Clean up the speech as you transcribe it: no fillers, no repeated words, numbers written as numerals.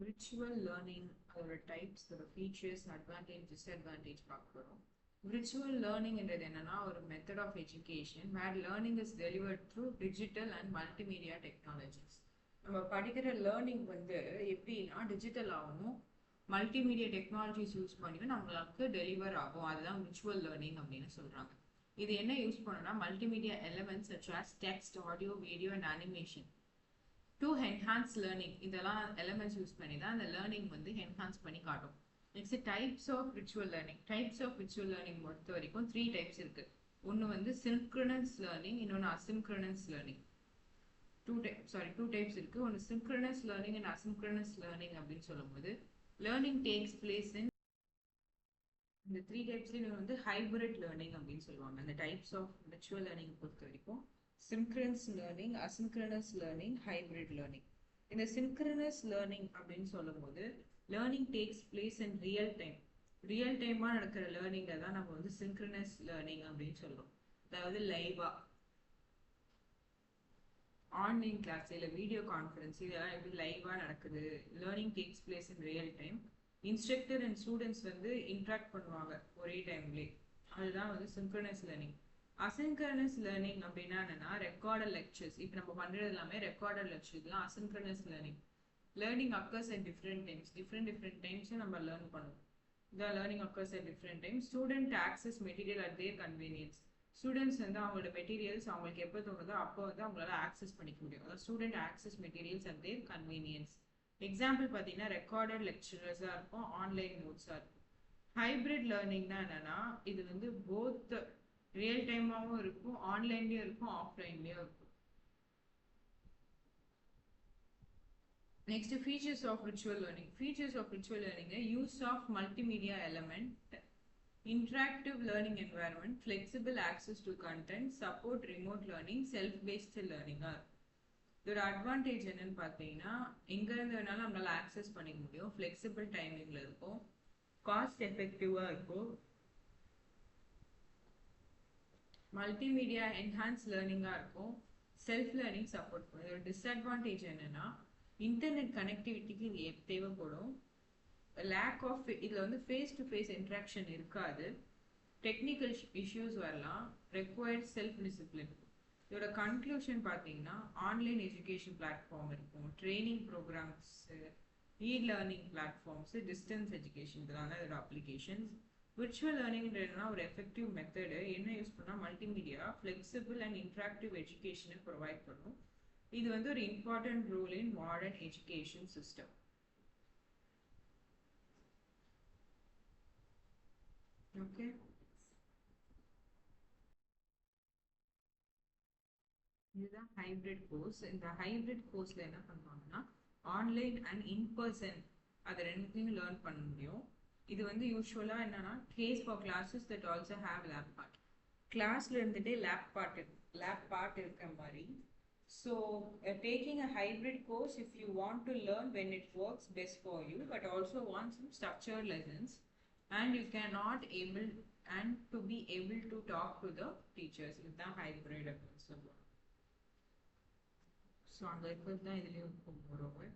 Virtual learning அதோட types, அதோட features, advantage, disadvantage பார்க்க போகிறோம். விர்ச்சுவல் லேர்னிங்ன்றது என்னன்னா ஒரு method of education where learning is delivered through digital and multimedia technologies. நம்ம படிக்கிற லேர்னிங் வந்து எப்படின்னா டிஜிட்டல் ஆகணும், மல்டிமீடியா டெக்னாலஜிஸ் யூஸ் பண்ணியும் நம்மளுக்கு டெலிவர் ஆகும். அதுதான் விர்ச்சுவல் லேர்னிங் அப்படின்னு சொல்கிறாங்க. இது என்ன யூஸ் பண்ணணும்னா multimedia elements such as text, audio, video and animation to enhance learning. இதெல்லாம் எலமெண்ட்ஸ் யூஸ் பண்ணி தான் அந்த லேர்னிங் வந்து என்ஹான்ஸ் பண்ணி காட்டும். Next types of virtual learning. Types of virtual learning பொறுத்த வரைக்கும் 3 டைப்ஸ் இருக்கு. ஒன்று வந்து சின்க்ரனஸ் லேர்னிங், இன்னொன்று அசின்க்ரனஸ் லேர்னிங். டூ டைப்ஸ் இருக்கு. ஒன்று synchronous learning and asynchronous learning அப்படின்னு சொல்லும்போது லேர்னிங் டேக்ஸ் பிளேஸ் இன் இந்த 3 டைப்ஸ்லேயும் வந்து ஹைபிரிட் லேர்னிங் அப்படின்னு சொல்லுவாங்க. அந்த டைப்ஸ் ஆஃப் விர்ச்சுவல் லேர்னிங் பொறுத்த வரைக்கும் synchronous learning, asynchronous learning, hybrid learning. இந்த synchronous learning அப்படின்னு சொல்லும்போது learning takes place in real time. Real டைமா நடக்கிற லேர்னிங்கை தான் நம்ம வந்து synchronous learning அப்படின்னு சொல்றோம். அதாவது லைவா ஆன்லைன் கிளாஸ் இல்லை வீடியோ கான்ஃபரன்ஸ் இதெல்லாம் எப்படி லைவா நடக்குது. Learning takes place in real time. Instructor and students வந்து இன்ட்ராக்ட் பண்ணுவாங்க ஒரே டைம்லேயே. அதுதான் வந்து synchronous learning. அசின்க்ரனஸ் லேர்னிங் அப்படின்னா என்னன்னா ரெக்கார்டட் லெக்சர்ஸ். இப்போ நம்ம பண்றது எல்லாமே ரெக்கார்டட் லெக்சர்ஸ் தான் asynchronous learning. Learning occurs at different times. Different times நம்ம லேர்ன் பண்ணுவோம். The learning occurs at different times. Student access material at their convenience. Students வந்து அவங்களோட மெட்டீரியல்ஸ் அவங்களுக்கு எப்போ தோணுதோ அப்போ வந்து அவங்களால ஆக்சஸ் பண்ணிக்க முடியும். அதாவது student access materials at their convenience. Example பார்த்தீங்கன்னா ரெக்கார்டட் லெக்சரஸாக இருக்கும், ஆன்லைன் நோட்ஸாக இருக்கும். ஹைபிரிட் லேர்னிங்னா என்னன்னா இது வந்து போத் ரியல் டைமாகவும் இருக்கும், ஆன்லைன்லயும் இருக்கும், ஆஃப்லைன்லயும் இருக்கும். Next features of virtual learning. Features of virtual learning use of multimedia element, interactive learning environment, flexible access to content, support remote learning, self-based learning. இதோட அட்வான்டேஜ் என்னன்னு பார்த்தீங்கன்னா எங்கேருந்து வேணாலும் நம்மளால ஆக்சஸ் பண்ணிக்க முடியும், ஃப்ளெக்சிபிள் டைமிங்கில் இருக்கும், காஸ்ட் எஃபெக்டிவாக இருக்கும், மல்டிமீடியா என்ஹான்ஸ் லேர்னிங்காக இருக்கும், செல்ஃப் லேர்னிங் சப்போர்ட் பண்ணும். இதோட டிஸ்அட்வான்டேஜ் என்னென்னா இன்டர்நெட் கனெக்டிவிட்டிக்கு இது தேவைப்படும். லேக் ஆஃப் இதில் வந்து ஃபேஸ் டு ஃபேஸ் இன்ட்ராக்ஷன் இருக்காது, டெக்னிக்கல் இஷ்யூஸ் வரலாம், ரெக்வயர்ட் செல்ஃப் டிசிப்ளின். இதோட கன்க்ளூஷன் பார்த்தீங்கன்னா ஆன்லைன் எஜுகேஷன் பிளாட்ஃபார்ம் இருக்கும், training programs, e learning platforms, distance education இதெல்லாம் இதோட அப்ளிகேஷன்ஸ். விர்ச்சுவல் லேர்னிங்கிறதுனா ஒரு எஃபெக்டிவ் மெத்தடு என்ன யூஸ் பண்ணால் மல்டிமீடியா ஃப்ளெக்சிபிள் அண்ட் இன்ட்ராக்டிவ் எஜுகேஷனை ப்ரொவைட் பண்ணும். இது வந்து ஒரு important role in modern education system. Okay, இதுதான் ஹைபிரிட் கோர்ஸ். இந்த ஹைபிரிட் கோர்ஸில் என்ன பண்ணுவாங்கன்னா ஆன்லைன் அண்ட் இன்பர்சன் அதை ரெண்டுத்தையும் லேர்ன் பண்ண முடியும். இது வந்து யூஸ்வலாக என்னன்னா case for classes that also have lab part. கிளாஸ்ல இருந்துகிட்டே லேப் பார்ட் இருக்கிற மாதிரி. So taking a hybrid course if you want to learn when it works best for you but also want some structured lessons and you can not able and to be able to talk to the teachers. இதுதான் hybrid அப்படின்னு சொல்லுவாங்க. So அங்கே இருக்கிறது தான் இதுலேயும் கொண்டு வருவாங்க.